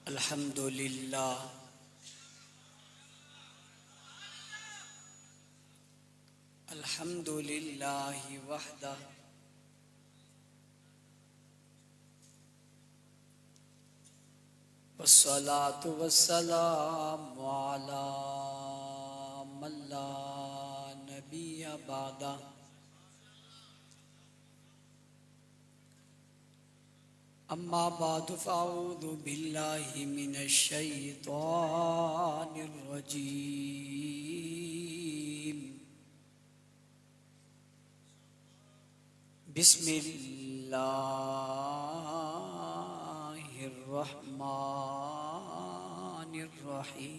अल्हम्दुलिल्लाह अल्हम्दुलिल्लाहि वहदह वस्सलातु वस्सलामु अला मन ला नबिय्य बअदा। अम्मा बादु फ़अऊज़ु बिल्लाहि मिनश शैतानिर रजीम। बिस्मिल्लाहिर रहमानिर रहीम।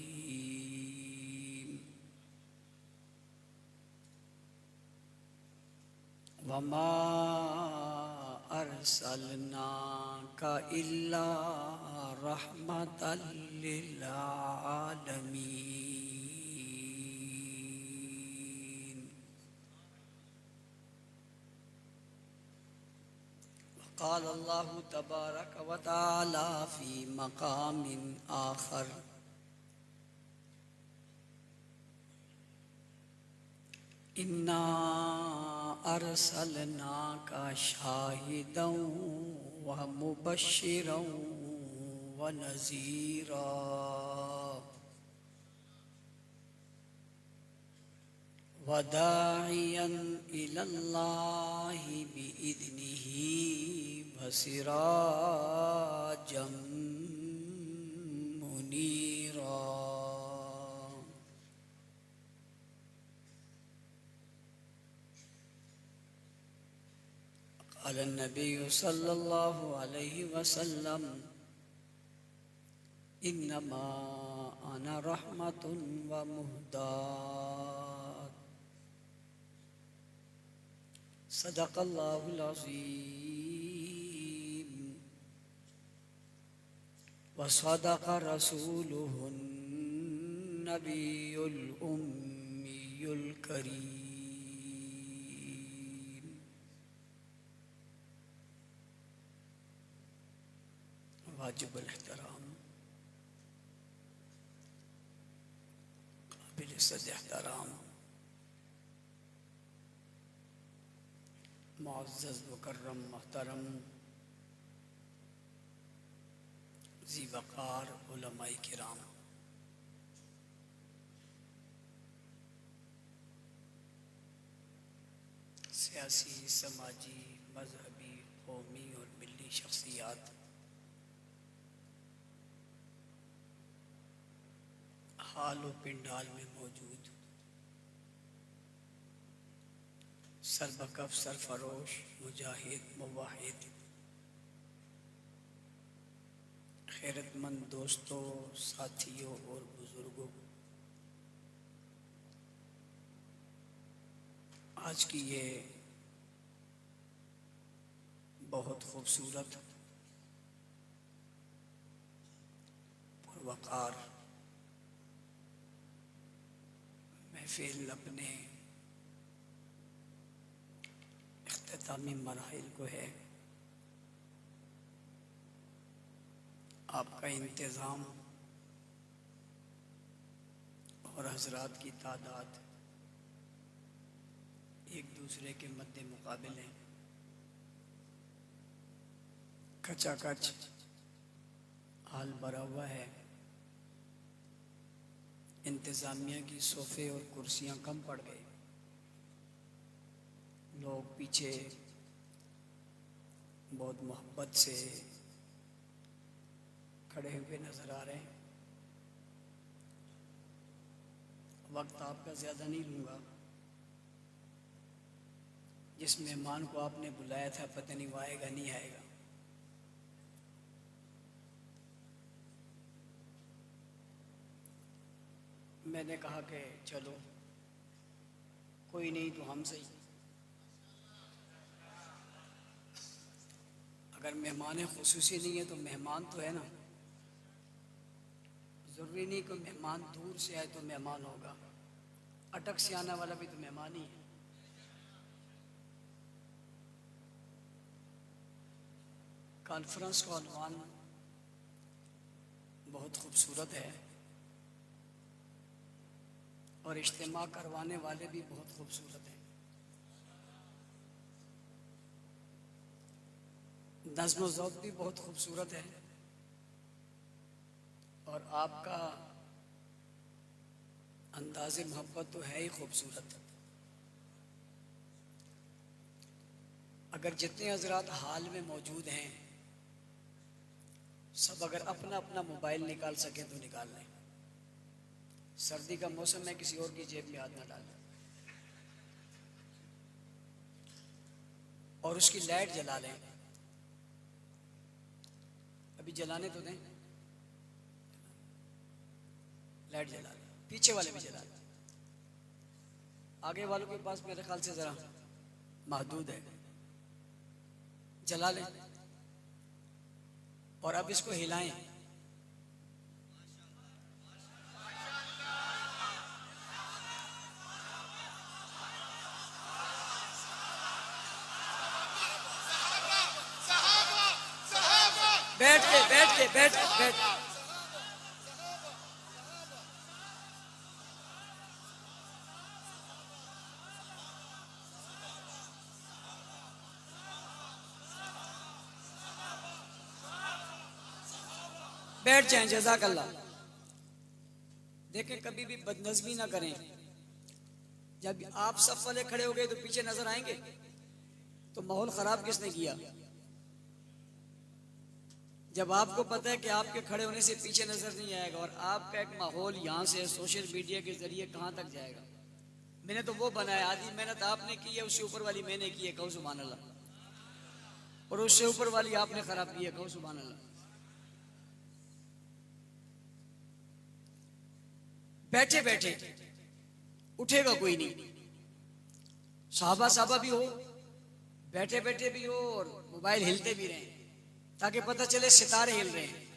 वमा अर्सलनाका इल्ला रहमतल लिल आलमीन। क़ाल अल्लाहु तबारक व तआला फ़ी मक़ामिन आख़र। इन्ना अरसलनाका शाहिदन व मुबश्शिरन व नज़ीरा व दाइयन इलल्लाहि बिइज़्निही व सिराजम मुनीरा। क़ाल नबिय्यु सल्लल्लाहु अलैहि वसल्लम इन्नमा अना रहमतुन व मुहदात। सदक़ल्लाहुल अज़ीम व सदक़ रसूलुहुन नबियुल उम्मियुल करीम। वाजिबुल एहतराम काबिल एहतराम मुअज़्ज़ज़ मुकर्रम मोहतरम ज़ी वक़ार उलमाए किराम, सियासी, समाजी, मजहबी, कौमी और मिली शख्सियात, हाल व पिंडाल में मौजूद सरबकफ सरफरोश मुजाहिद मुवाहिद खैरतमंद दोस्तों, साथियों और बुजुर्गों, आज की ये बहुत खूबसूरत पुरवकार महफिल अपने इख्तितामी मराहिल को है। आपका इंतज़ाम और हजरात की तादाद एक दूसरे के मद्दे मुकाबिले कचाकच हाल भरा हुआ है। इंतज़ामिया की सोफ़े और कुर्सियाँ कम पड़ गई, लोग पीछे बहुत मोहब्बत से खड़े हुए नज़र आ रहे हैं। वक्त आपका ज़्यादा नहीं लूँगा। जिस मेहमान को आपने बुलाया था पता नहीं वो आएगा नहीं आएगा। मैंने कहा कि चलो कोई नहीं तो हम सही। अगर मेहमान खुसूसी नहीं है तो मेहमान तो है ना। ज़रूरी नहीं कि मेहमान दूर से आए तो मेहमान होगा, अटक से आने वाला भी तो मेहमान ही है। कॉन्फ्रेंस का उन्वान बहुत खूबसूरत है और इज्तिमा करवाने वाले भी बहुत खूबसूरत हैं। नज़्म व ज़ौक़ भी बहुत खूबसूरत है और आपका अंदाज़े मोहब्बत तो है ही खूबसूरत। अगर जितने हज़रात हाल में मौजूद हैं सब अगर अपना अपना मोबाइल निकाल सकें तो निकाल लें। सर्दी का मौसम है, किसी और की जेब में हाथ ना डालें और उसकी लाइट जला लें। अभी जलाने तो दें, लाइट जला लें, पीछे वाले भी जला लें। आगे वालों के पास मेरे ख्याल से जरा महदूद है, जला लें और अब इसको हिलाएं। बैठ के बैठ के बैठ के बैठ बैठ जाएं। जज़ाकल्लाह। देखें, कभी भी बदनज़मी ना करें। जब आप सब वाले खड़े हो गए तो पीछे नजर आएंगे तो माहौल खराब किसने किया? जब आपको पता है कि आपके खड़े होने से पीछे नजर नहीं आएगा और आपका एक माहौल यहाँ से सोशल मीडिया के जरिए कहाँ तक जाएगा। मैंने तो वो बनाया, आधी मेहनत आपने की है, उससे ऊपर वाली मैंने की है, कहो सुभान अल्लाह। और उससे ऊपर वाली आपने खराब की है, कहो सुभान अल्लाह। बैठे बैठे उठेगा कोई नहीं। साहबा भी हो, बैठे बैठे भी हो और मोबाइल हिलते भी रहें ताकि पता चले सितारे हिल रहे हैं।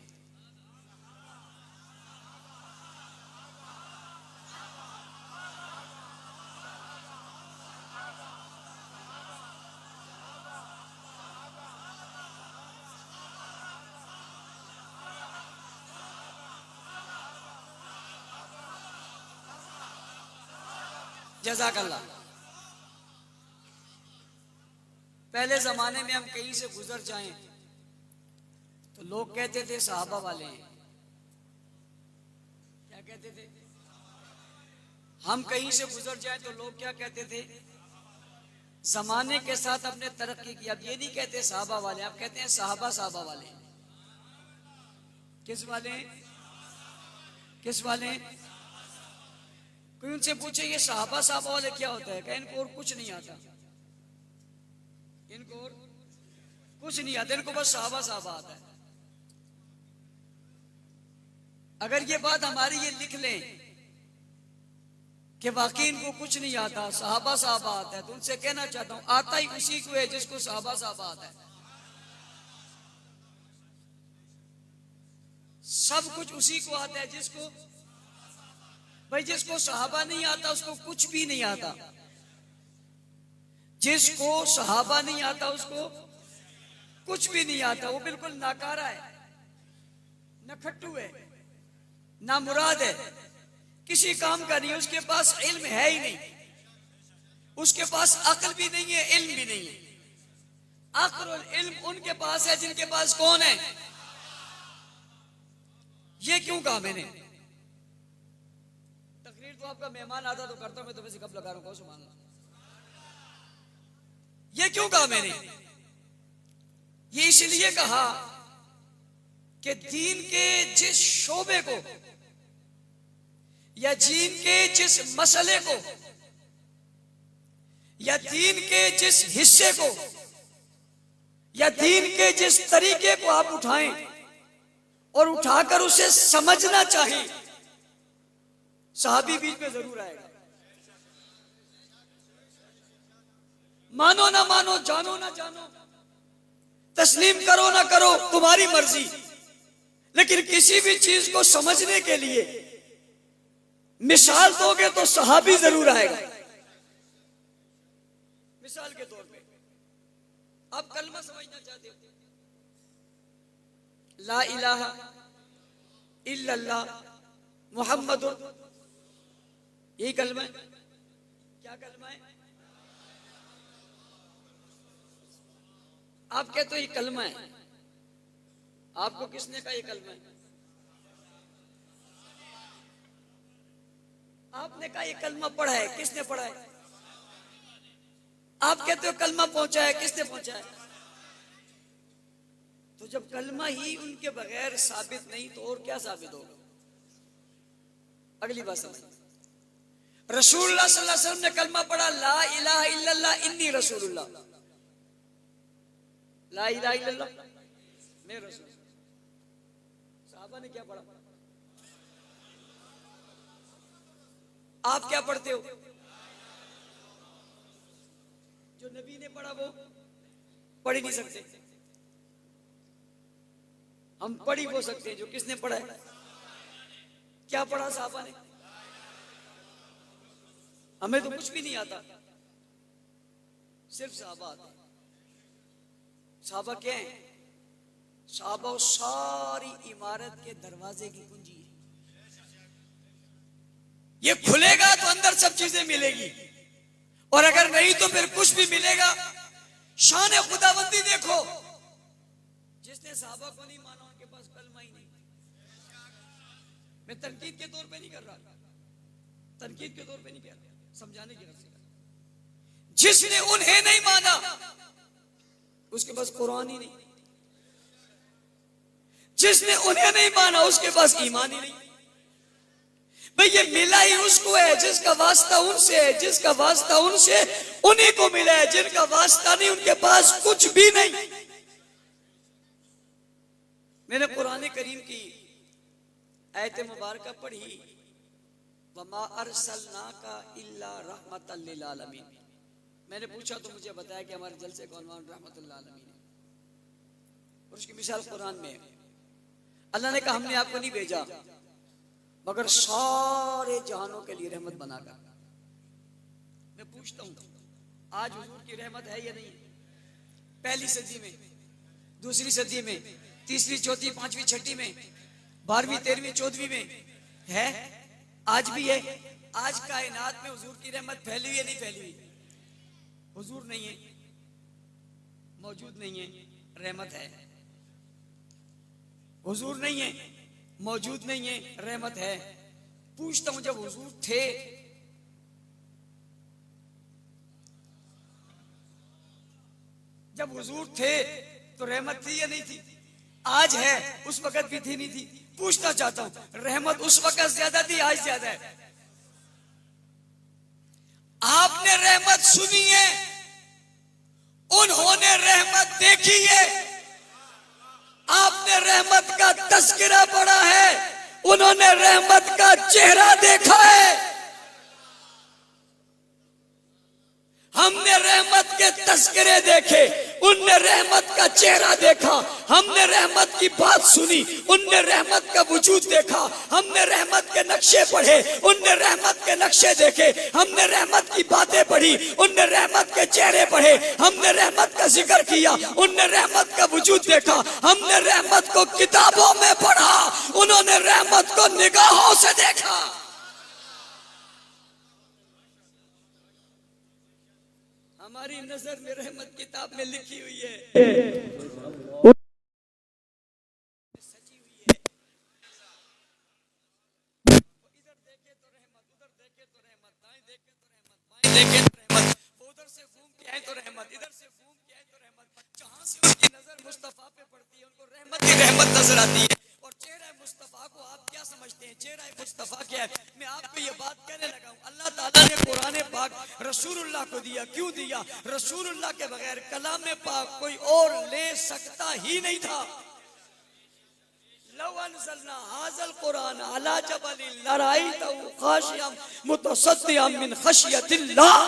जज़ाकल्लाह। पहले जमाने में हम कहीं से गुजर जाएं तो लोग कहते थे सहाबा वाले हैं। क्या कहते थे? हम कहीं से गुजर जाएं तो लोग क्या कहते थे? जमाने के साथ अपने तरक्की की। अब ये नहीं कहते सहाबा वाले, आप कहते हैं साहबा वाले। किस वाले? किस वाले? कोई उनसे पूछे ये साहबा वाले क्या होता है? क्या इनको और कुछ नहीं आता? इनको और कुछ नहीं आता, इनको बस साहबा आता है। अगर ये बात हमारी ये लिख लें कि वाकई इनको कुछ नहीं आता, साहबा आता है, तो उनसे कहना चाहता हूं आता ही उसी को है जिसको साहबा आता है। सब कुछ उसी को आता है जिसको, भाई जिसको सहाबा नहीं आता उसको कुछ भी नहीं आता। जिसको सहाबा नहीं आता उसको कुछ भी नहीं आता। वो बिल्कुल नाकारा है, नखट्टू है, ना मुराद है, किसी काम का नहीं। उसके पास इल्म है ही नहीं, उसके पास अक्ल भी नहीं है, इल्म भी नहीं है। अक्ल और इल्म उनके पास है जिनके पास कौन है? ये क्यों कहा मैंने? तकरीर तो आपका मेहमान आता तो करता हूं, मैं तो वैसे कब लगा रहा हूं, सुभान अल्लाह। ये क्यों कहा मैंने? ये इसलिए कहा कि दीन के जिस शोबे को या दीन के जिस मसले को या दीन के जिस हिस्से को या दीन के जिस तरीके को आप उठाएं और उठाकर उसे समझना चाहिए, सहाबी बीच में जरूर आएगा। मानो ना मानो, जानो ना जानो, तस्लीम करो ना करो, तुम्हारी मर्जी, लेकिन किसी भी चीज को समझने के लिए मिसाल दोगे तो सहाबी जरूर आएगा। मिसाल के तौर पे आप कलमा समझना चाहते हो, ला इलाहा इल्लल्लाह मुहम्मदुर, यही कलमा है। क्या कलमा है? आप कहते हो ये कलमा है, आपको किसने कहा ये कलमा है? आपने कहा ये कलमा पढ़ा है, किसने पढ़ा है? आप कहते हो कलमा पहुंचा है, किसने पहुंचा है? तो जब कलमा ही उनके बगैर साबित नहीं तो और क्या साबित होगा? अगली बात समझ, रसूलुल्लाह सल्लल्लाहु अलैहि वसल्लम ने कलमा पढ़ा, ला इलाहा इल्लल्लाह इन्नी रसूलुल्लाह, ला इलाहा इल्लल्लाह मैं रसूल। साहबा ने क्या पढ़ा? आप क्या पढ़ते हो? जो नबी ने पढ़ा वो पढ़ ही नहीं सकते। हम पढ़ ही वो सकते हैं जो किसने पढ़ा है। क्या पढ़ा साहबा ने? हमें तो कुछ भी नहीं आता, सिर्फ साहबा आते। साहबा क्या है? साहबा सारी इमारत के दरवाजे की कुंजी है। ये खुलेगा तो अंदर सब चीजें मिलेगी, और अगर नहीं तो फिर कुछ भी मिलेगा। शान खुदाबंदी देखो, जिसने साहबा को नहीं माना उनके पास कलमा ही नहीं। मैं तनकीद के तौर पे नहीं कर रहा, तनकीद के तौर पे नहीं कह रहा, समझाने की नफसी। जिसने उन्हें नहीं माना उसके पास कुरान ही नहीं, जिसने उन्हें नहीं माना उसके पास ईमान ही नहीं। भाई ये मिला ही उसको है जिसका वास्ता उनसे है, जिसका वास्ता उनसे उन्हीं को मिला है, जिनका वास्ता नहीं उनके पास कुछ भी नहीं। मैंने कुरान करीम की आयत मुबारक पढ़ी, वमा अरसलनाका इल्ला रहमतल लिल आलमीन। मैंने पूछा तो मुझे बताया कि हमारे जलसे का उन्वान रहमतुल लिल आलमीन है, और उसकी मिसाल कुरान में है। अल्लाह ने कहा हमने आपको नहीं भेजा मगर सारे जहानों के लिए रहमत बनाकर। मैं पूछता हूं आज हुजूर की रहमत है या नहीं? पहली सदी में, दूसरी सदी में, तीसरी, चौथी, पांचवी, छठी में, 12वीं, 13वीं, 14वीं में है, आज भी है। आज कायनात में हुजूर की रहमत फैली हुई है नहीं फैली हुई? हुजूर नहीं है, मौजूद नहीं है, रहमत है। हुजूर नहीं है, मौजूद नहीं है, रहमत है। पूछता हूं जब हुजूर थे जब हुजूर थे तो रहमत थी या नहीं थी? आज है, उस वक्त भी थी नहीं थी? पूछना चाहता हूं रहमत उस वक्त ज्यादा थी, आज ज्यादा है? आपने रहमत सुनी है, उन्होंने रहमत देखी है। आपने रहमत का तस्करा पढ़ा है, उन्होंने रहमत का चेहरा देखा है। हमने रहमत के तस्करे देखे, उनने रहमत का चेहरा देखा। हमने रहमत की बात सुनी, उनने रहमत का वजूद देखा। हमने रहमत के नक्शे पढ़े, उनने रहमत के नक्शे देखे। हमने रहमत की बातें पढ़ी, उनने रहमत के चेहरे पढ़े। हमने रहमत का जिक्र किया, उनने रहमत का वजूद देखा। हमने रहमत को किताबों में पढ़ा, उन्होंने रहमत को निगाहों से देखा। हमारी नजर में रहमत किताब में लिखी हुई है, सजी हुई है। इधर देखे तो रहमत, उधर देखे तो रहमत, दाएं देखे तो रहमत, बाएं देखे तो रहमत, उधर से घूम के आए तो रहमत, इधर से घूम के आए तो रहमत। जहां से उनकी नजर मुस्तफा पे पड़ती है उनको रहमत ही रहमत नजर आती है। और चेहरा मुस्तफा को आप क्या समझते हैं? चेहरा मुस्तफा क्या है? मैं आपको ये बात कहने लगा हूं, अल्लाह ताला ने कुरान पाक रसूलुल्लाह को दिया। क्यों दिया? रसूलुल्लाह के बगैर कलाम पाक कोई और ले सकता ही नहीं था। लौ अनज़लना हाज़ल कुरान अला जबलिन लराइतहु खाशियम मुतसद्दिअम मिन खशियतिल्लाह।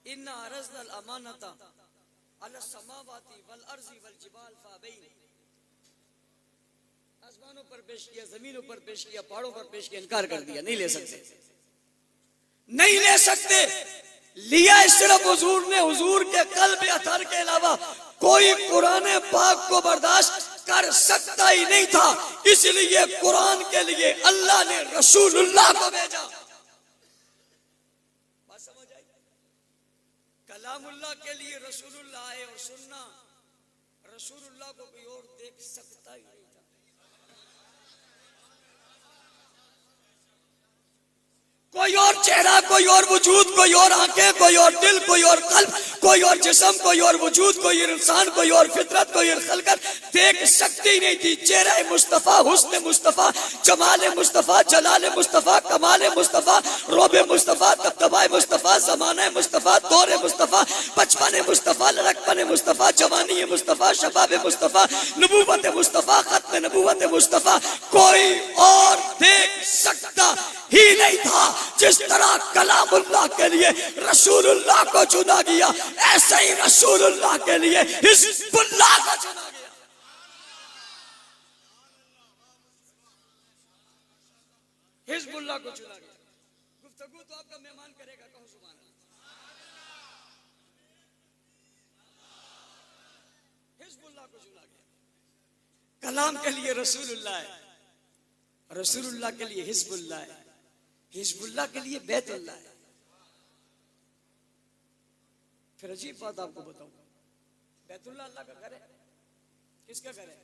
इन्ना अरज़नल अमानता अला समावाति वल अर्ज़ि वल जिबाल फ़अबैन। आसमानों पर पेश किया, जमीनों पर पेश किया, पहाड़ों पर पेश किया, इनकार कर दिया। नहीं ले सकते, नहीं ले सकते। लिया सिर्फ हुजूर ने, हुजूर के कल्ब अथर के अलावा कोई कुरान पाक को बर्दाश्त कर सकता ही नहीं था, इसलिए कुरान के लिए अल्लाह ने रसूलुल्लाह को भेजा। बात समझ आई? कलामुल्लाह के लिए रसूलुल्लाह आए और सुनना, रसूलुल्लाह को कोई और देख सकता ही नहीं था। कोई और चेहरा, कोई और वजूद, कोई और आंखें, कोई और दिल, कोई और कल्ब, कोई और जिस्म, कोई और वजूद, कोई और इंसान, कोई और फितरत, कोई और खलकत देख सकती नहीं थी। चेहरा मुस्तफा, हुस्न मुस्तफा, जमाल मुस्तफा, जलाल मुस्तफा, कमाल मुस्तफा, रोबे मुस्तफा, तबतबाए मुस्तफा, जमाना मुस्तफा, दौरे मुस्तफा, बचपन मुस्तफा, लड़कपन मुस्तफा, जवानी मुस्तफा, शबाब मुस्तफा, नबूवत मुस्तफा, खत्म नबूवत मुस्तफा कोई और देख सकता ही नहीं था। जिस तरह कलामुल्लाह के लिए रसूलुल्लाह को चुना गया, ऐसे ही रसूलुल्लाह के लिए हिज़्बुल्लाह को चुना गया। हिज़्बुल्लाह को चुना गया। गुफ्तगू तो आपका मेहमान करेगा, कहो सुभान अल्लाह। हिज़्बुल्लाह को चुना गया। कलाम के लिए रसूलुल्लाह है, रसूलुल्लाह के लिए हिज़्बुल्लाह है, हिज़्बुल्लाह के लिए बैतुल्लाह है। फिर अजीब बात आपको बताऊं, बैतुल्लाह अल्लाह का घर है। किसका घर है?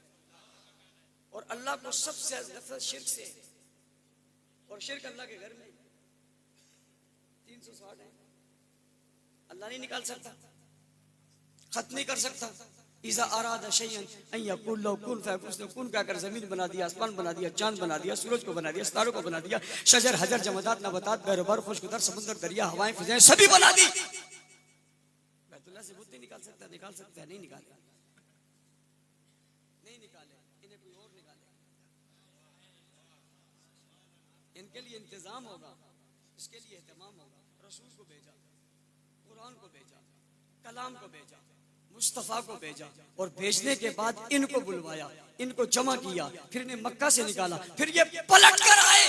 और अल्लाह को सबसे नफरत शिर्क से, और शिर्क अल्लाह के घर में 360 है। अल्लाह नहीं निकाल सकता, खत्म नहीं कर सकता। इज़ा अरादा शैअन अन यक़ूल लहू कुन फयकुन, उसने कुन कहकर जमीन बना दिया, आसमान बना दिया, चांद बना दिया, सूरज को बना दिया, सितारों को बना दिया, शजर हजर जमादात नबातात बहरबार खुशकुदर समुद्र दरिया हवाएं फिजाएं सभी बना दी। बैतुल्लाह से बुत नहीं निकाल सकता, निकाल सकता है? नहीं निकाले, नहीं निकाले, इन्हें कोई और निकाले। इनके लिए इंतजाम होगा, इसके लिए एहतमाम होगा। रसूल को भेजा, कुरान को भेजा, कलाम को भेजा, मुस्तफा को भेजा, और भेजने के बाद इनको बुलवाया, इनको जमा किया, फिर इन्हें मक्का से निकाला, फिर ये पलट कर आए।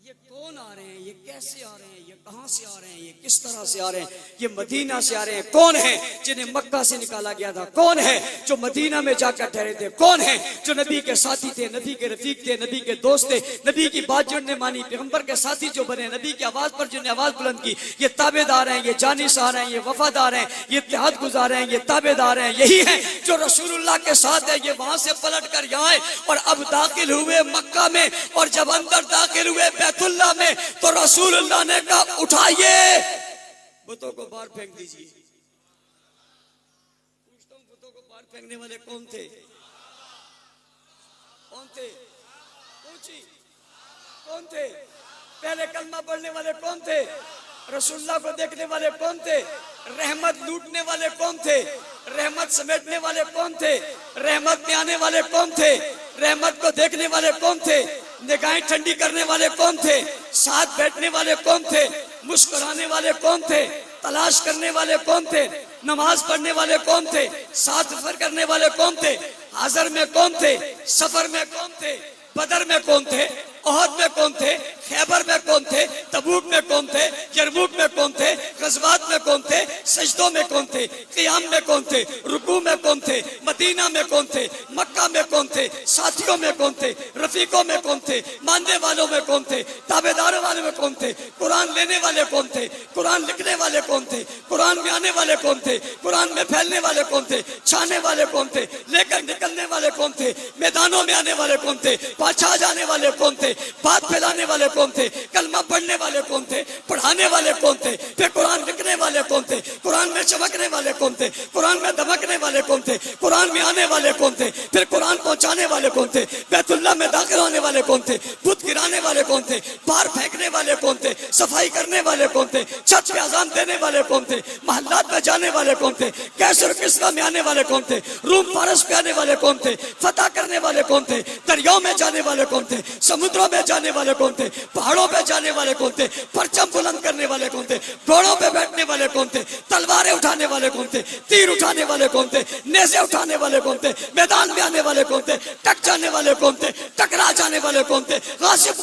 ये कौन आ रहे हैं, ये कैसे आ रहे हैं, ये कहां से आ रहे हैं, ये किस तरह से आ रहे हैं, ये मदीना से आ रहे हैं। कौन है जिन्हें मक्का से निकाला गया था? कौन है जो मदीना में जाकर ठहरे थे? कौन है जो नबी के साथी थे, नबी के रफीक थे, नबी के दोस्त थे, नबी की बात जिन्होंने मानी, पैगंबर के साथी जो बने, नबी की आवाज पर जिन्होंने आवाज बुलंद की? ये ताबेदार हैं, ये जानिसार हैं, ये वफादार हैं, ये इत्तेहाद गुजार हैं, ये ताबेदार हैं। यही है जो रसूलुल्लाह के साथ है। ये वहां से पलट कर यहाँ आए और अब दाखिल हुए मक्का में, और जब अंदर दाखिल हुए बैतुल्लाह में तो रसूलुल्लाह ने कहा उठाइए, बुतों को बाहर फेंक दीजिए। पूछता हूं, बुतों को बाहर फेंकने वाले कौन थे? कौन थे? पूछी कौन थे? पहले कलमा पढ़ने वाले कौन थे? रसूलुल्लाह को देखने वाले कौन थे? रहमत लूटने वाले कौन थे? रहमत समेटने वाले कौन थे? रहमत में आने वाले कौन थे? रहमत को देखने वाले कौन थे? निगाहें ठंडी करने वाले कौन थे? साथ बैठने वाले कौन थे? मुस्कुराने वाले कौन थे? तलाश करने वाले कौन थे? नमाज पढ़ने वाले कौन थे? साथ सफर करने वाले कौन थे? हाजर में कौन थे? सफर में कौन थे? बदर में कौन थे? ओहद में कौन थे? खैबर में कौन थे? तबूक में कौन थे? यरमुक में कौन थे? गज़वात में कौन थे? सजदों में कौन थे? क़ियाम में कौन थे? रुकू में कौन थे? मदीना में कौन थे? मक्का में कौन थे? साथियों में कौन थे? रफीकों में कौन थे? मानने वालों में कौन थे? ताबेदारों वाले में कौन थे? कुरान लेने वाले कौन थे? कुरान लिखने वाले कौन थे? कुरान में आने वाले कौन थे? कुरान में फैलने वाले कौन थे? छाने वाले कौन थे? लेकर निकलने वाले कौन थे? मैदानों में आने वाले कौन थे? बादशाह जाने वाले कौन थे? बात फैलाने वाले कौन थे? कलमा पढ़ने वाले कौन थे? पढ़ाने वाले कौन थे? फिर कुरान लिखने वाले कौन थे? कुरान में चमकने वाले कौन थे? कुरान में दमकने वाले कौन थे? कुरान में आने वाले कौन थे? फिर कुरान पहुंचाने वाले कौन थे? बैतुल्लाह में दाखिल होने वाले कौन थे? बुत गिराने वाले कौन थे? बाहर फेंकने वाले कौन थे? सफाई करने वाले कौन थे? छत पे अजान देने वाले कौन थे? महल्लात में जाने वाले कौन थे? कैसर किस्रा में आने वाले कौन थे? रूम फारस पे आने वाले कौन थे? फतह करने वाले कौन थे? दरियाओं में जाने वाले कौन थे? समुद्रों में जाने वाले कौन थे? पहाड़ों पे जाने वाले कौन थे? परचम बुलंद करने वाले कौन थे? घोड़ों पे बैठने वाले कौन थे? तलवारें उठाने वाले कौन थे? तीर उठाने वाले कौन थे? नेज़े उठाने वाले कौन थे? मैदान में आने वाले कौन थे? टक जाने वाले कौन थे? टकरा जाने वाले कौन थे, गासिब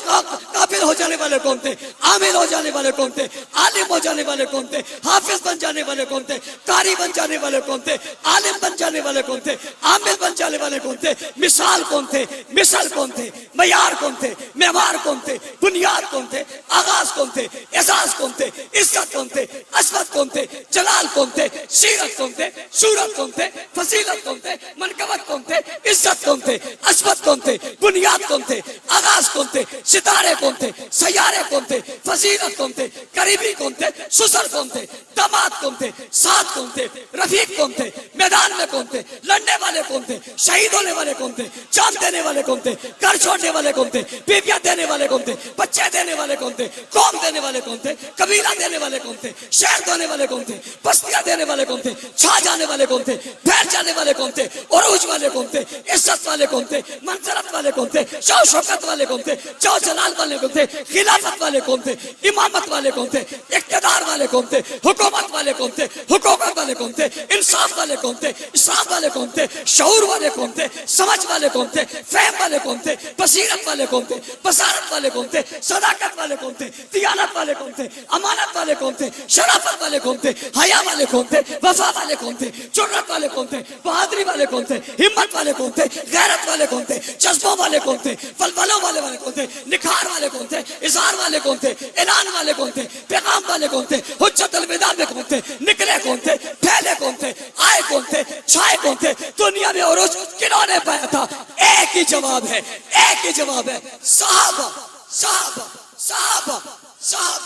काबिल हो जाने वाले कौन थे, आमिल हो जाने वाले कौन थे, आलिम हो जाने वाले कौन थे, हाफिज बन जाने वाले कौन थे, कारी बन जाने वाले कौन थे, आलिम बन जाने वाले कौन थे, आमिल बन जाने वाले कौन थे, मिसाल कौन थे, मिसल कौन थे, मयार कौन थे, मेवार कौन थे, बुनियाद कौन थे, आगाज कौन थे, एजाज कौन थे, इज्जत कौन थे, असमत कौन थे, जलाल कौन थे, सीरत कौन थे, सूरत कौन थे, फसीलत कौन थे, मनकबत कौन थे, इज्जत कौन थे, असमत कौन थे, बुनियाद कौन थे, आगाज कौन थे, सितारे कौन थे, सैयारे कौन थे, फजीलत कौन थे, करीबी कौन थे, सुसर कौन थे, दामाद कौन थे, साथ कौन थे, रफीक कौन थे, मैदान में कौन थे, लड़ने वाले कौन थे, शहीद होने वाले कौन थे, जान देने वाले कौन थे, घर छोड़ने वाले कौन थे, बीबियां देने वाले कौन थे, बच्चे देने वाले कौन थे, कौम देने वाले कौन थे, कबीला देने वाले कौन थे, शहर देने वाले कौन थे, बस्तियां देने वाले कौन थे, छा जाने वाले कौन थे, फैल जाने वाले कौन थे, उरूज वाले कौन थे, इज्जत वाले कौन थे, मंजरत वाले कौन थे, शौ शौकत वाले कौन थे, जौ जलाल वाले कौन थे, खिलाफत वाले कौन थे, इमामत वाले कौन थे, इक्तदार वाले कौन थे, हुकूमत वाले कौन थे, हुकूमत वाले कौन थे, इंसाफ वाले कौन थे, इस्लाम वाले कौन थे, शऊर वाले कौन थे, समझ वाले कौन थे, फहम वाले कौन थे, बसीरत वाले कौन थे, बसारत वाले कौन थे, सदाकत वाले कौन थे, दियानत वाले कौन थे, अमानत वाले कौन थे, शराफत वाले कौन थे, हया वाले कौन थे, वफा वाले कौन थे, जुर्रत वाले कौन थे, बहादुरी वाले कौन थे, हिम्मत वाले कौन थे, गैरत वाले कौन थे, जज्बों वाले कौन थे, फलफलों वाले कौन थे, निखार वाले कौन थे, इज़हार वाले कौन थे, ऐलान वाले कौन थे, पैगाम वाले कौन थे, हुज्जत अलविदा में कौन थे, निकले कौन थे, फैले कौन थे, आए कौन थे, छाए कौन थे, दुनिया में उरूज किन्होंने पाया था? एक ही जवाब है, एक ही जवाब है, सहाबा सहाबा सहाबा सहाबा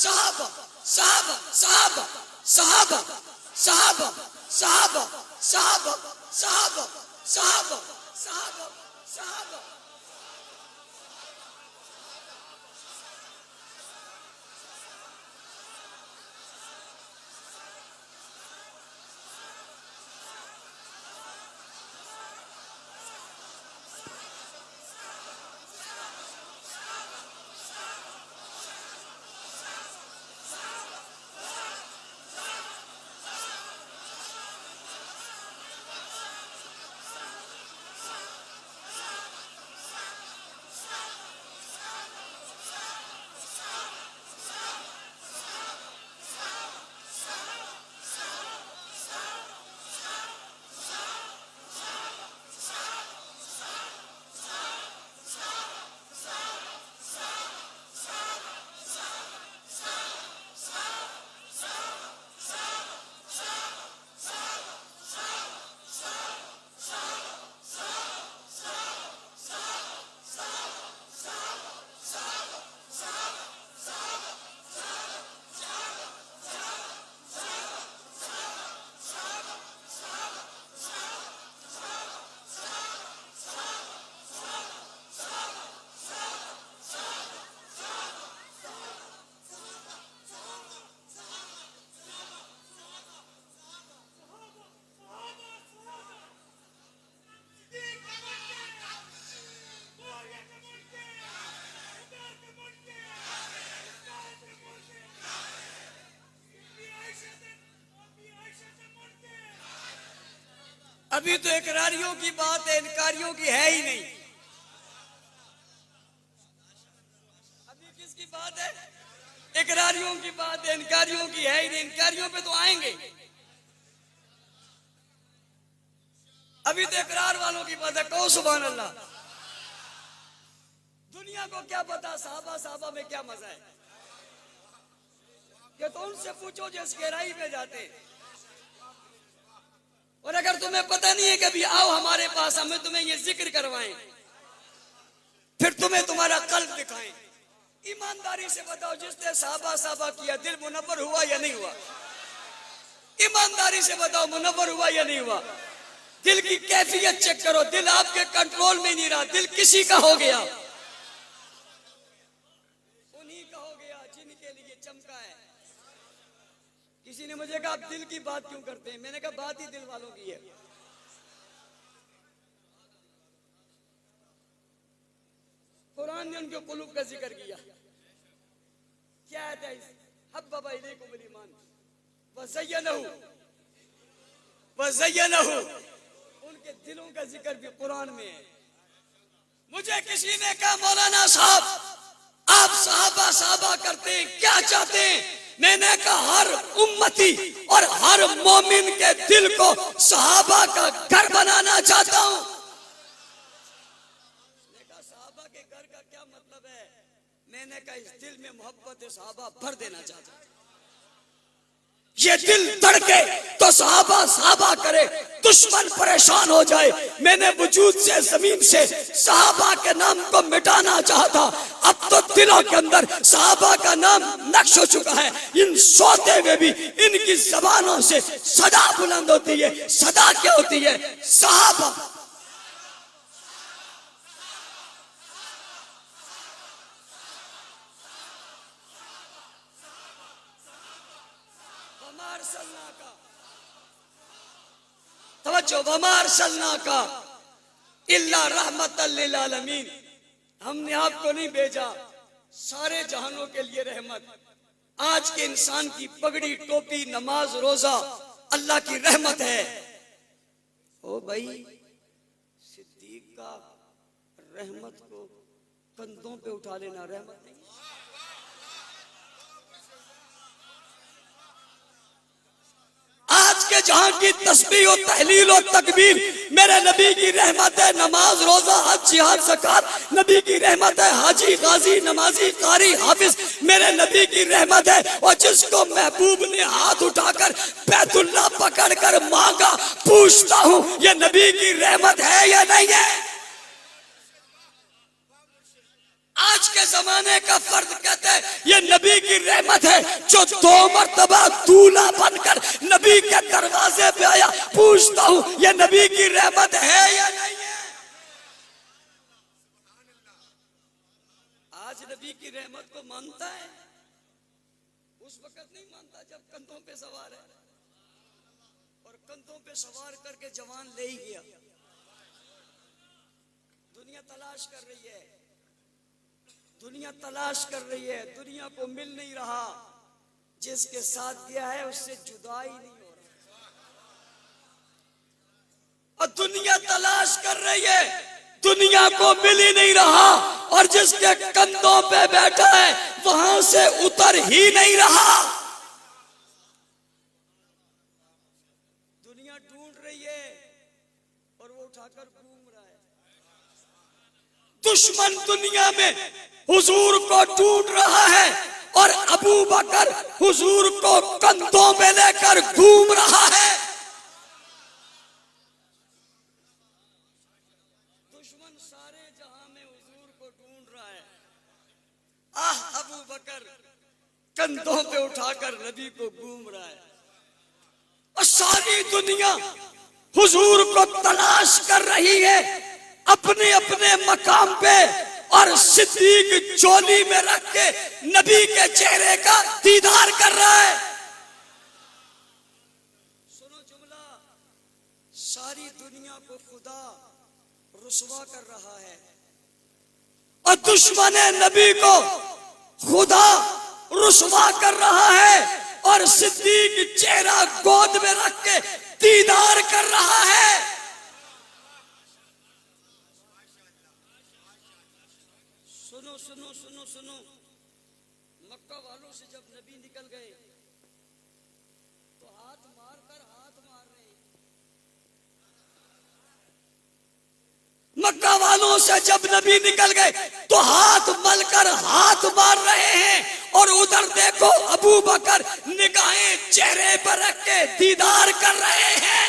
सहाबा सहाबा सहाबा सहाबा सहाबा सहाबा सहाबा सहाबा सहाबा सहाबा सहाबा। अभी तो इकरारियों की बात है, इनकारियों की है ही नहीं। अभी किसकी बात है? इकरारियों की बात है, इनकारियों की है ही नहीं। इनकारियों पे तो आएंगे। अभी तो इकरार वालों की बात है। कहो सुभान अल्लाह। दुनिया को क्या पता साहबा साहबा में क्या मजा है? ये तो उनसे पूछो जिस गहराई में जाते। और अगर तुम्हें पता नहीं है कभी आओ हमारे पास, हमें तुम्हें ये जिक्र करवाएं, फिर तुम्हें तुम्हारा कल्ब दिखाएं। ईमानदारी से बताओ जिसने साहबा साहबा किया दिल मुनव्वर हुआ या नहीं हुआ? ईमानदारी से बताओ मुनव्वर हुआ या नहीं हुआ? दिल की कैफियत चेक करो। दिल आपके कंट्रोल में नहीं रहा, दिल किसी का हो गया। उन्हीं का हो गया जिनके लिए चमका है। किसी ने मुझे कहा आप दिल की बात क्यों करते हैं? मैंने कहा बात ही दिल वालों की है। कुरान ने उनके कुलूब का जिक्र किया। क्या है? हब्बा इलैकुम ईमान वज़य्यनहु। उनके दिलों का जिक्र भी कुरान में है। मुझे किसी ने कहा मौलाना साहब आप सहाबा सहाबा करते हैं, क्या चाहते हैं? मैंने कहा हर उम्मती और हर मोमिन के दिल को सहाबा का घर बनाना चाहता हूं। सहाबा के घर का क्या मतलब है? मैंने कहा इस दिल में मोहब्बत सहाबा भर देना चाहता हूं। ये दिल धड़के तो सहाबा सहाबा करे, दुश्मन परेशान हो जाए। मैंने वजूद से जमीन से सहाबा के नाम को मिटाना चाहता। अब तो दिलों के अंदर सहाबा का नाम नक्श हो चुका है। इन सोते में भी इनकी जबानों से सदा बुलंद होती है। सदा क्या होती है? सहाबा। वमार सल्ला का इल्ला रहमतल लिल आलमीन। हमने आपको नहीं भेजा सारे जहानों के लिए रहमत। आज के इंसान की पगड़ी टोपी नमाज रोजा अल्लाह की रहमत है। ओ भाई सिद्दीक का रहमत को कंधों पे उठा लेना रहमत नहीं। आज के जहां की तस्बीह और तहलील और तकबीर मेरे नबी की रहमत है। नमाज रोजा हज जिहाद ज़कात नबी की रहमत है। हाजी गाजी नमाजी कारी हाफिज मेरे नबी की रहमत है। और जिसको महबूब ने हाथ उठाकर बैतुल्लाह पकड़कर मांगा, पूछता हूं ये नबी की रहमत है या नहीं है? आज के जमाने का फर्द कहता है ये नबी की रहमत है। जो 2 मरतबा दूल्हा बनकर नबी के दरवाजे पे आया, पूछता हूं ये नबी की रहमत है या नहीं है? आज नबी की रहमत को मानता है, उस वक्त नहीं मानता जब कंधों पे सवार है। और कंधों पे सवार करके जवान ले ही गया। दुनिया तलाश कर रही है, दुनिया तलाश कर रही है, दुनिया को मिल नहीं रहा। जिसके साथ दिया है उससे जुदा ही नहीं हो रहा। और दुनिया तलाश कर रही है, दुनिया को मिल ही नहीं रहा। और जिसके कंधों पे बैठा है वहां से उतर ही नहीं रहा। दुनिया ढूंढ रही है और वो उठाकर घूम रहा है। दुश्मन दुनिया में हुजूर को ढूंढ रहा है और अबू बकर हुजूर को कंधों में लेकर घूम रहा है। दुश्मन सारे जहां में हुजूर को ढूंढ रहा है। अबू बकर कंधों पे उठाकर नबी को घूम रहा है। और सारी दुनिया हुजूर को तलाश कर रही है अपने अपने मकाम पे। और सिद्दीक चोली में रख के नबी के चेहरे का दीदार कर रहा है। सुनो जुमला, सारी दुनिया को खुदा रुसवा कर रहा है और दुश्मन नबी को खुदा रुसवा कर रहा है। और सिद्दीक चेहरा गोद में रख के दीदार कर रहा है। सुनो सुनो सुनो सुनो, मक्का वालों से जब नबी निकल गए तो हाथ मारकर हाथ मार रहे। मक्का वालों से जब नबी निकल गए तो हाथ मलकर हाथ मार रहे हैं। और उधर देखो अबू बकर निगाहें चेहरे पर रख के दीदार कर रहे हैं।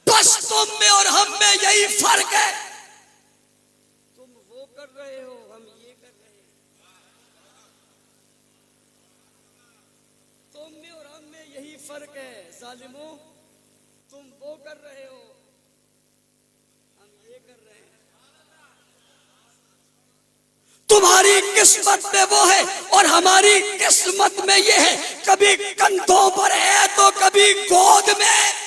बस तुम में और हम में यही फर्क है। तुम वो कर रहे हो, हम ये कर रहे हैं। तुम में और हम में यही फर्क है। जालिमों, तुम वो कर रहे हो, हम ये कर रहे हैं। तुम्हारी किस्मत में वो है और हमारी किस्मत में ये है। कभी कंधों पर है तो कभी गोद में।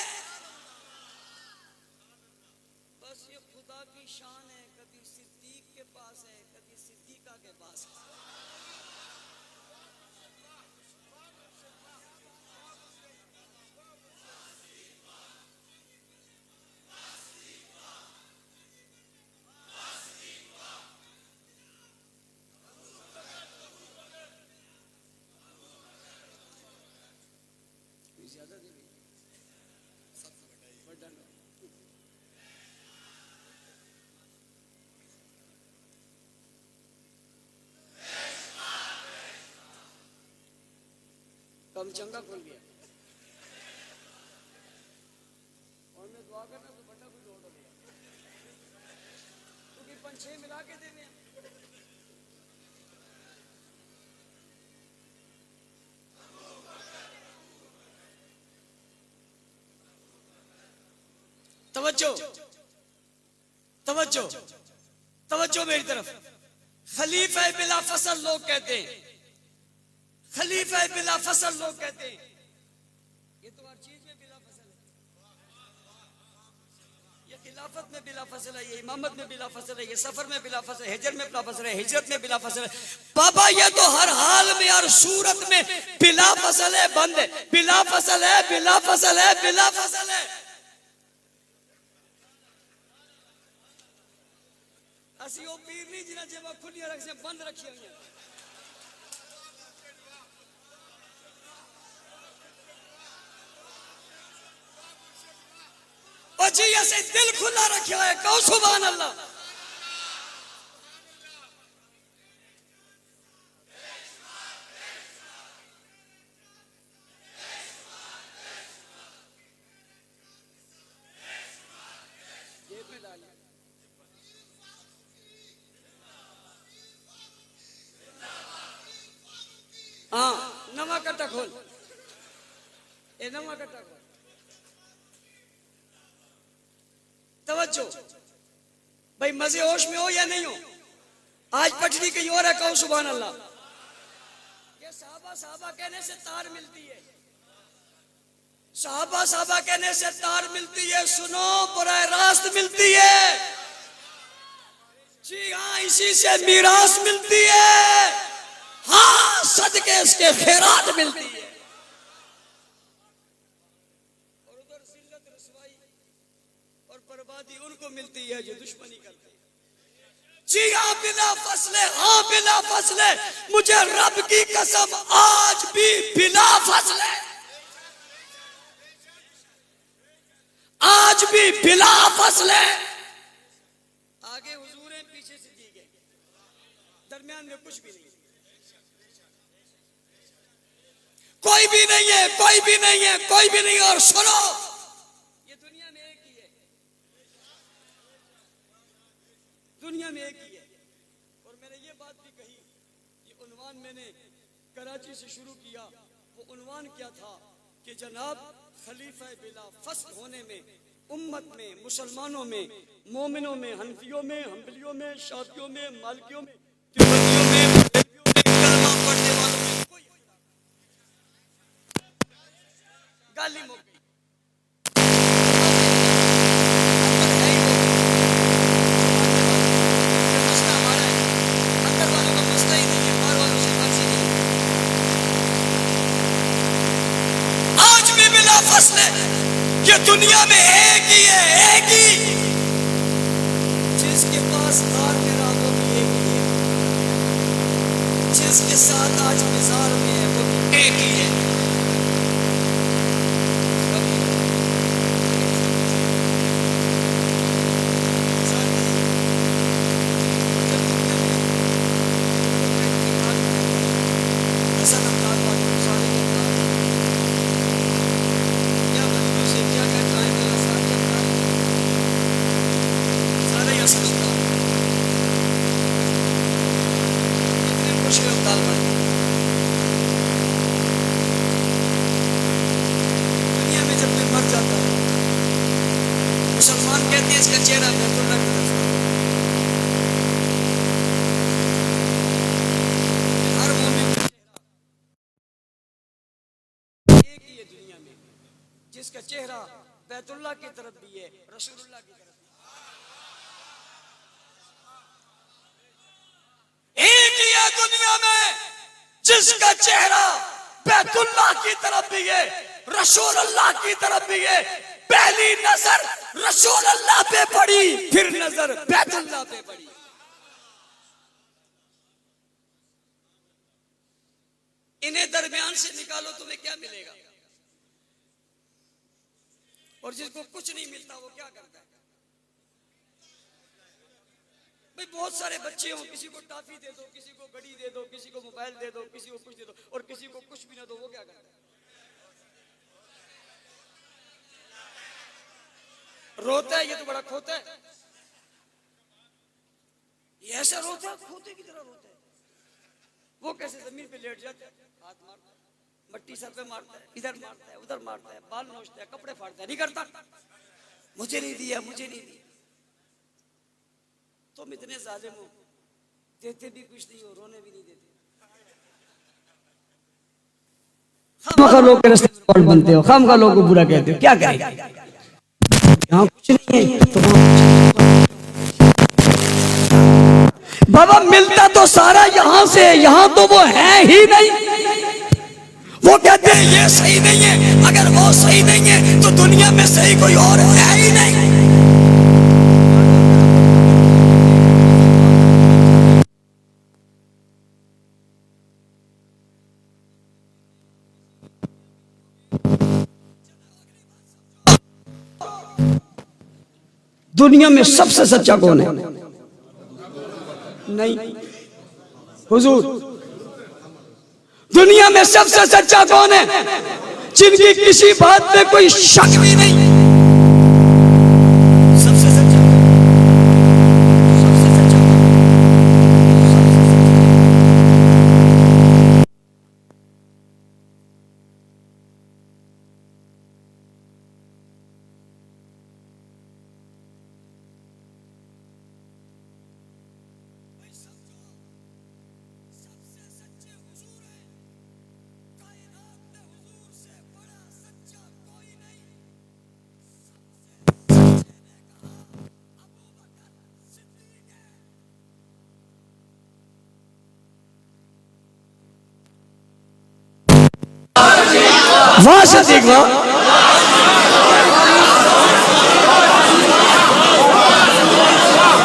कम चंगा खुल गया और मैं दुआ करना तो बड़ा कुछ हो गया क्योंकि 5-6 मिला के देने हैं। तवज्जो तवज्जो तवज्जो मेरी तरफ। खलीफा बिला फसल लोग कहते हैं, खलीफा बिला फसल लोग कहते हैं। ये तो हर चीज में बिला फसल है, ये खिलाफत में बिला फसल है, ये इमामत में बिला फसल है, ये सफर में बिला फसल है, हिजर में बिला फसल है, हिजरत में बिला फसल है। बाबा ये तो हर हाल में हर सूरत में बिला फसल है, बंद है, बिला फसल है, बिला फसल है, बिला फसल है। असी वो पीर नहीं जिन्हें जेब खुली रख से बंद रखी हुई है। और जी ऐसे दिल खुला रखा है, कहो सुभान अल्लाह। हाँ नवा कट्टा खोल, ए नवा कट्टा खोल। तवज्जो भाई, मजे होश में हो या नहीं हो? आज पटरी कहीं और है, कहो सुभान अल्लाह। ये साहबा साहबा कहने से तार मिलती है, साहबा साहबा कहने से तार मिलती है, सुनो बराह रास्त मिलती है। जी हाँ, इसी से मीरास मिलती है, हाँ सदके इसके खैरात मिलती है। और उधर जिल्लत रसवाई और बर्बादी उनको मिलती है जो दुश्मनी करते हैं। जी हाँ बिला फसले, हाँ बिला फसले, मुझे रब की कसम आज भी बिला फसले, आज भी बिला फसले। आगे हुजूरें, पीछे से दी गई, दरमियान में कुछ भी नहीं, कोई भी नहीं है, कोई भी नहीं है, कोई भी नहीं। और सुनो, ये दुनिया में एक ही है, दुनिया में एक ही है। और मैंने ये बात भी कही, ये उन्वान मैंने कराची से शुरू किया। वो उन्वान क्या था कि जनाब खलीफा बिला फसल होने में, उम्मत में, मुसलमानों में, मोमिनों में, हनफियों में, हम्बलियों में, शाफियों में, मालिकियों में, तिब्बतियों में, कलमा पढ़ने वालों में कोई गाली मुक गई। मसला हमारा है, अंदर वालों का मसला ही नहीं है, बाहर वालों से बात ही नहीं। आज भी बिला फसले ये दुनिया में एक ही है, एक ही। जिसके पास हार मेरा वो भी एक ही है, जिसके साथ आज मिजार में है वो भी एक ही है। दुनिया में जब कोई मर जाता है, मुसलमान कहते हैं इसका चेहरा बैतुल्लाह की तरफ, हर मोमिन का चेहरा एक ही है दुनिया में, जिसका चेहरा बैतुल्लाह की तरफ भी है, रसूलुल्लाह की तरफ भी है। एक ही है दुनिया में जिसका चेहरा बैतुल्लाह की तरफ भी है, रसूलुल्लाह की तरफ भी है। पहली नजर रसूलुल्लाह पे पड़ी, फिर नजर बैतुल्लाह पे पड़ी। इन्हें दरमियान से निकालो, तुम्हें क्या मिलेगा? और जिसको कुछ नहीं मिलता वो क्या करता है? भाई बहुत सारे बच्चे हो, किसी को टॉफी दे दो, किसी को घड़ी दे दो, किसी को मोबाइल दे दो, किसी को कुछ दे दो, और किसी को कुछ भी ना दो, वो क्या करता है? रोता है, ये तो बड़ा खोता है, ये ऐसा रोता है, खोते की तरह रोता है। वो कैसे जमीन पे लेट जाता है, हाथ मारता है, मट्टी सर पे मारता है, इधर मारता है, उधर मारता है, बाल नोचता है, कपड़े फाड़ता है, नहीं करता, मुझे नहीं दिया, मुझे नहीं दिया। तुम इतने जालिम हो, देते भी कुछ नहीं हो, रोने भी नहीं देते। खामखा लोग के रास्ते बनते हो, खामखा लोग को बुरा कहते हो, क्या करें? यहाँ कुछ नहीं है तो बाबा मिलता तो सारा यहाँ से, यहाँ तो वो है ही नहीं। वो कहते हैं ये सही नहीं है, अगर वो सही नहीं है तो दुनिया में सही कोई और है ही नहीं। दुनिया में सबसे सच्चा कौन है? नहीं हुजूर, दुनिया में सबसे सच्चा कौन है? जिनकी किसी बात में कोई शक भी नहीं। सबसे सच्चा, सबसे सच्चा, वहां से देखो,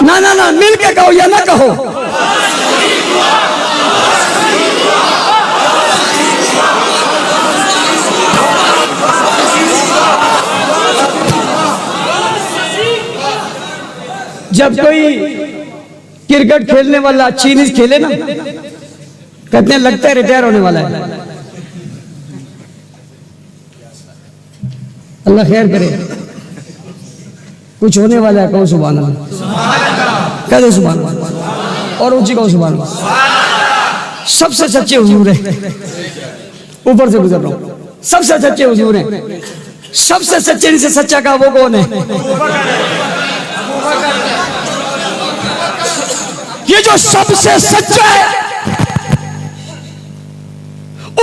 ना ना ना, मिल के कहो या ना कहो। जब कोई क्रिकेट खेलने वाला चीनीज खेले ना, कहते हैं लगता है रिटायर होने वाला है। अल्लाह खैर करे, कुछ होने वाला है, कहो सुभान अल्लाह, कह दो सुभान अल्लाह, और ऊंची कहो सुभान अल्लाह। सबसे सच्चे हुजूर है, ऊपर से गुजर रहा हूं, सबसे सच्चे हुजूर हैं। सबसे सच्चे से सच्चा का वो कौन है? ये जो सबसे सच्चा है,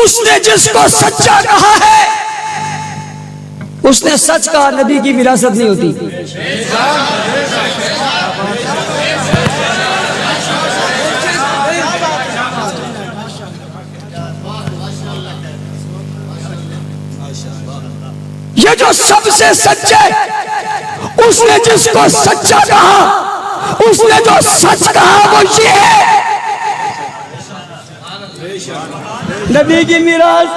उसने जिसको सच्चा कहा है, उसने सच कहा। नबी की विरासत नहीं होती। ये जो सबसे सच्चा है, उसने जिसको सच्चा कहा, उसने जो सच कहा वो ये है। नबी की मिरास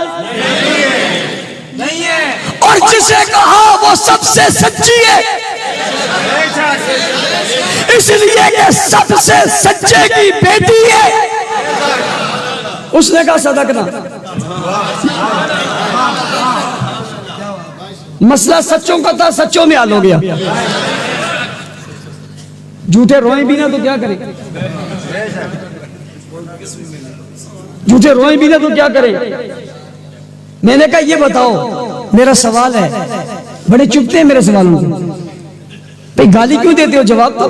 नहीं है, और जिसे कहा वो सबसे सच्ची है, इसलिए कि सबसे सच्चे की बेटी है। उसने कहा सदकना। मसला सच्चों का था, सच्चों में हाल हो गया। झूठे रोए भी ना तो क्या करें, झूठे रोए भी ना तो क्या करें। मैंने कहा ये बताओ, मेरा सवाल है, बड़े चुपते हैं मेरे सवालों को, भाई गाली क्यों देते हो? जवाब दो।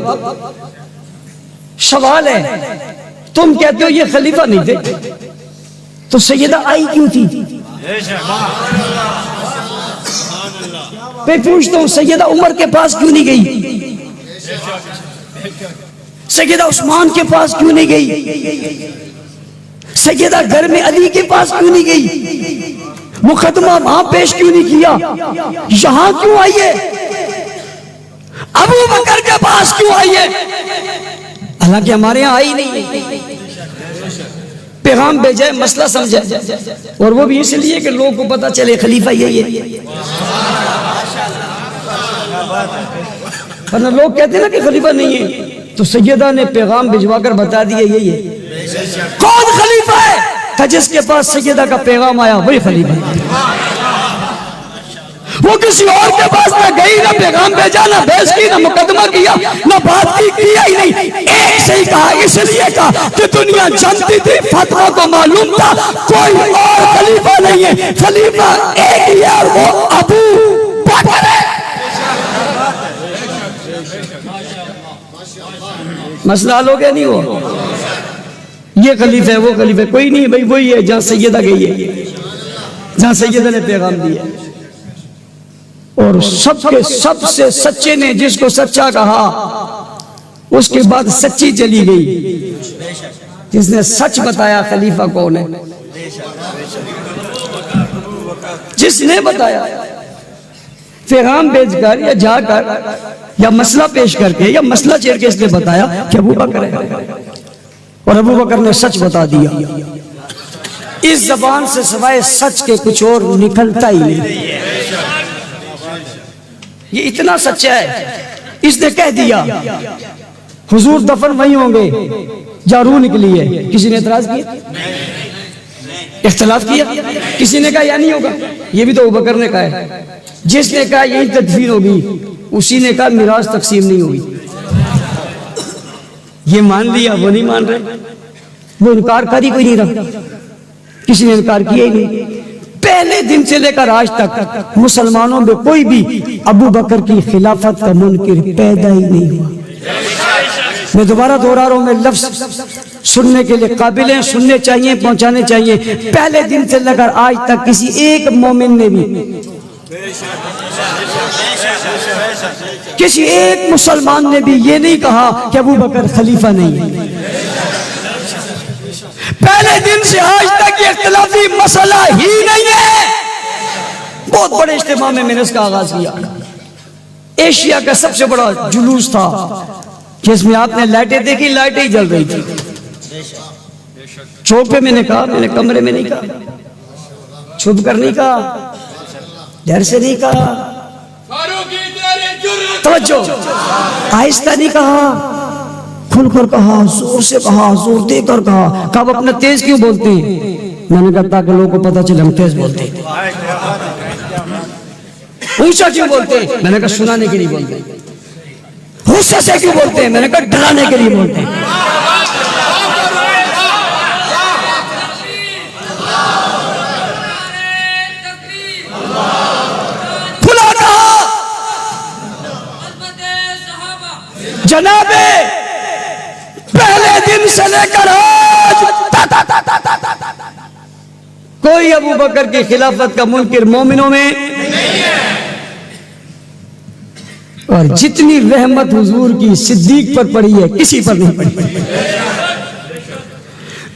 सवाल है, तुम कहते हो ये खलीफा नहीं थे, तो सैयदा आई क्यों थी? मैं पूछता हूं, सैयदा उमर के पास क्यों नहीं गई? सैयदा उस्मान के पास क्यों नहीं गई? सैयदा घर में अली के पास क्यों नहीं गई? मुकदमा वहां पेश क्यों नहीं किया? यहां क्यों आई है? अबू बकर के पास क्यों आई है? हालांकि हमारे यहां आई नहीं है। पैगाम भेजा, मसला समझा, और वो भी इसलिए कि लोगों को पता चले खलीफा यही है। वरना लोग कहते हैं ना कि खलीफा नहीं है, तो सैयदा ने पैगाम भिजवाकर बता दिया यही है। कौन खलीफा है? जिसके पास सैयदा का पैगाम आया वही खलीफा है। वो किसी और के पास ना गई, ना पैगाम भेजा, ना बहस की, ना मुकदमा किया, ना बात की, किया ही नहीं। एक से ही कहा, इसलिए कहा कि दुनिया जानती थी, फतवा को मालूम था कोई और खलीफा नहीं है, खलीफा एक ही है और वो अबू बकर है। मसला हल हो गया नहीं? हो ये खलीफा है, वो खलीफा है, कोई नहीं भाई, वही है जहां सैयदा गई है, जहां सैयदा ने पैगाम दिया। और सबके सबसे सच्चे ने जिसको सच्चा कहा, उसके बाद सच्ची चली गई। जिसने सच बताया खलीफा कौन है? जिसने बताया, पैगाम भेजकर या जाकर या मसला पेश करके या मसला छेड़ के इसने बताया कि अबू बकर है, और अबू बकर ने सच बता दिया। इस जबान से सिवाय सच के कुछ और निकलता ही नहीं। ये इतना सच्चा है, इसने कह दिया हुजूर दफन वहीं होंगे जहां रूह निकली है। किसी ने एतराज किया? इख्तिलाफ किया? किसी ने कहा या नहीं होगा? ये भी तो अबू बकर ने कहा है। जिसने कहा यही तदफीन होगी, उसी ने कहा मिराज तकसीम नहीं होगी। ये मान लिया, वो नहीं मान रहे, वो इनकार कर ही कोई नहीं रहा, किसी ने इनकार किया ही नहीं। पहले दिन से लेकर आज तक मुसलमानों में कोई भी अबू बकर की खिलाफत का मुनकिर पैदा ही नहीं हुआ। मैं दोबारा दोहरा रहा हूं, मैं लफ्ज सुनने के लिए काबिल हैं, सुनने चाहिए, पहुंचाने चाहिए। पहले दिन से लेकर आज तक किसी एक मोमिन ने भी, किसी एक मुसलमान ने भी ये नहीं कहा कि अबू बकर खलीफा नहीं है। पहले दिन से आज तक ये इख्तिलाफी मसला ही नहीं है। बहुत बड़े इज्तिमा में मैंने इसका आगाज किया। एशिया का सबसे बड़ा जुलूस था, जिसमें आपने लाइटें देखी, लाइटें ही जल रही थी। चौक पे मैंने कहा, मैंने कमरे में नहीं कहा, छुप कर नहीं कहा, डर से नहीं कहा, तवज्जो, आहिस्ता नहीं कहा, खुलकर कहा, जोर से कहा, जोर देकर कहा। कब अपना तेज क्यों बोलते हैं? मैंने कहा ताकि लोगों को पता चले हम तेज बोलते हैं। ऊंचा क्यों बोलते हैं? मैंने कहा सुनाने के लिए बोलते हैं। गुस्से से क्यों बोलते हैं? मैंने कहा डराने के लिए बोलते हैं। खुला कहा, जनाबे पहले दिन से लेकर आज कोई अबू बकर की खिलाफत का मुनकिर मोमिनों में नहीं है। और जितनी रहमत हुजूर की सिद्दीक पर पड़ी है, किसी पर नहीं पड़ी।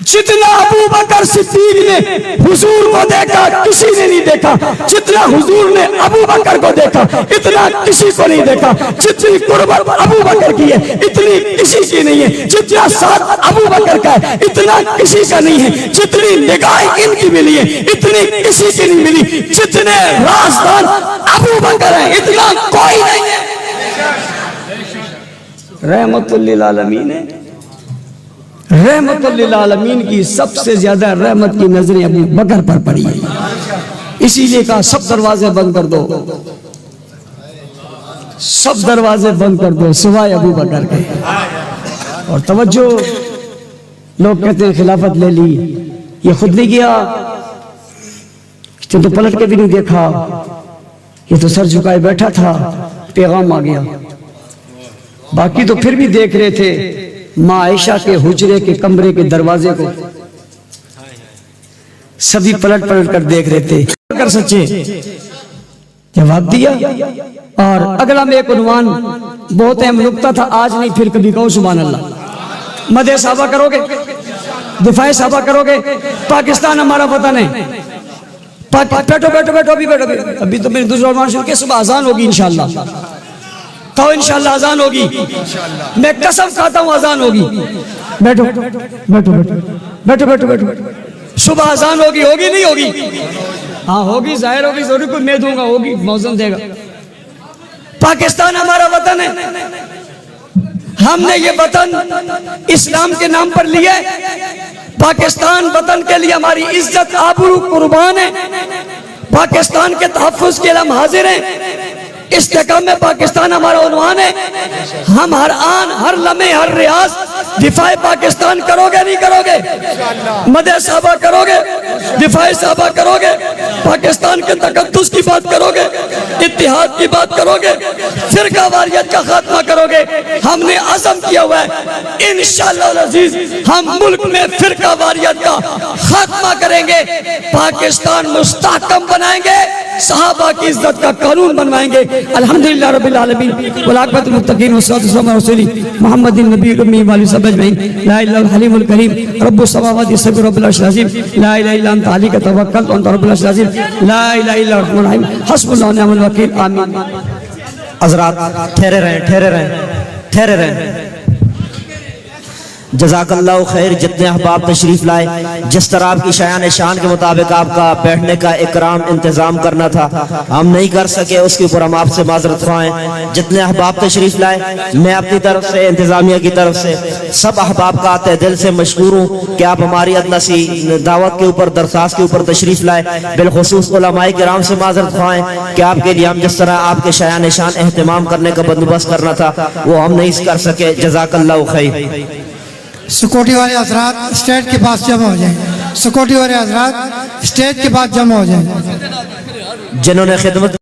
जितना अबू बकर सिद्दीक ने हुजूर को देखा, किसी ने नहीं देखा। जितना हुजूर ने अबू बकर को देखा, इतना किसी को नहीं देखा। जितनी कुर्बत अबू बकर की है, इतनी किसी की नहीं है। जितना साथ अबू बकर का है, इतना किसी का नहीं है। जितनी निगाह इनकी मिली है, इतनी किसी की नहीं मिली। जितने राजदान अबू बकर है, इतना कोई नहीं है। रहमतुल लिल आलमीन है। रहमतुल लिल आलमीन की सबसे ज्यादा रहमत की नजरें अबू बकर पर पड़ी है। इसीलिए कहा सब दरवाजे बंद कर दो, सब दरवाजे बंद कर दो सिवाय अबू बकर के। और तवज्जो, लोग कहते हैं खिलाफत ले ली, ये खुद नहीं किया, तो पलट के भी नहीं देखा, ये तो सर झुकाए बैठा था, पैगाम आ गया। बाकी तो फिर भी देख रहे थे माँ आयशा के हुजरे के कमरे के दरवाजे को, सभी पलट पलट कर देख रहे थे। कर सच्चे जवाब दिया। और अगला में एक उन्वान बहुत अहम नुक्ता था, आज नहीं फिर कभी कहो सुभान अल्लाह। मदे साहबा करोगे, दिफाए साहबा करोगे। पाकिस्तान हमारा वतन है। बैठो बैठो बैठो, अभी बैठो, अभी तो मेरी दूसरा उन्वान शुरू किया। सुबह अजान होगी इंशाल्लाह, कहो इंशाल्लाह अजान होगी। मैं कसम खाता हूं अजान होगी। बैठो बैठो बैठो बैठो बैठो, सुबह अजान होगी। होगी नहीं होगी? हाँ होगी, जाहिर होगी, जरूर कोई मैं दूंगा, होगी, मौसम देगा। पाकिस्तान हमारा वतन है। हमने ये वतन इस्लाम के नाम पर लिया है। पाकिस्तान वतन के लिए हमारी इज्जत आबरू कुर्बान है। पाकिस्तान के तहफ़्फ़ुज़ के लिए हम हाजिर हैं। इस्तेकाम में पाकिस्तान हमारा उन्वान है। हम हर आन, हर लम्हे, हर रियाज दिफाए पाकिस्तान करोगे नहीं करोगे? मदह साहबा करोगे, दिफाए साहबा करोगे, पाकिस्तान के तकद्दुस की बात करोगे, इत्तिहाद की बात करोगे, फिरका वारियत का खात्मा करोगे। हमने अज़म किया हुआ है इंशाअल्लाह अज़ीज हम मुल्क में फिरका वारियत का खात्मा करेंगे, पाकिस्तान मुस्तहकम बनाएंगे, सहाबा की इज्जत का कानून बनवाएंगे। अल्हम्दुलिल्लाह रब्बिल आलमीन वल आक़िबतुल मुत्तक़ीन वस्सलातु वस्सलामु अला रसूली मुहम्मदिन नबील उम्मी व आलिहि वसहबिहि अजमईन। ला इलाहा इल्लल हलीमुल करीम रब्बुस समावाति वस रब्बुल अर्शिल अज़ीम। ला इलाहा इल्ला अंता अलैका तवक्कलतु व अंता रब्बुल अर्शिल अज़ीम। ला इलाहा इल्ला रहमानुर रहीम हस्बुल्लाहु व निअमल वकील। आमीन। हज़रात ठहरे रहें, ठहरे रहें, ठहरे रहें। जज़ाकल्लाहु खैर। जितने अहबाब तशरीफ लाए, जिस तरह आपकी शायान शान के मुताबिक आपका बैठने का इकराम इंतजाम करना था, हम नहीं कर सके, उसके ऊपर हम आपसे माजरत ख्वाएं। जितने अहबाब तशरीफ लाए, मैं अपनी तरफ से, इंतजामिया की तरफ से सब अहबाब का तहे दिल से मशकूर हूँ कि आप हमारी अदना सी दावत के ऊपर, दरखास्त के ऊपर तशरीफ लाए। बिलखुसूस उलमाए किराम से माजरत ख्वाएं कि आपके लिए हम जिस तरह आपके शायान शान एहतमाम करने का बंदोबस्त करना था वो हम नहीं कर सके। जज़ाकल्लाहु खैर। सिक्योरिटी वाले हजरात स्टेज के पास जमा हो जाएं। सिक्योरिटी वाले हजरात स्टेज के पास जमा हो जाएं। जिन्होंने खिदमत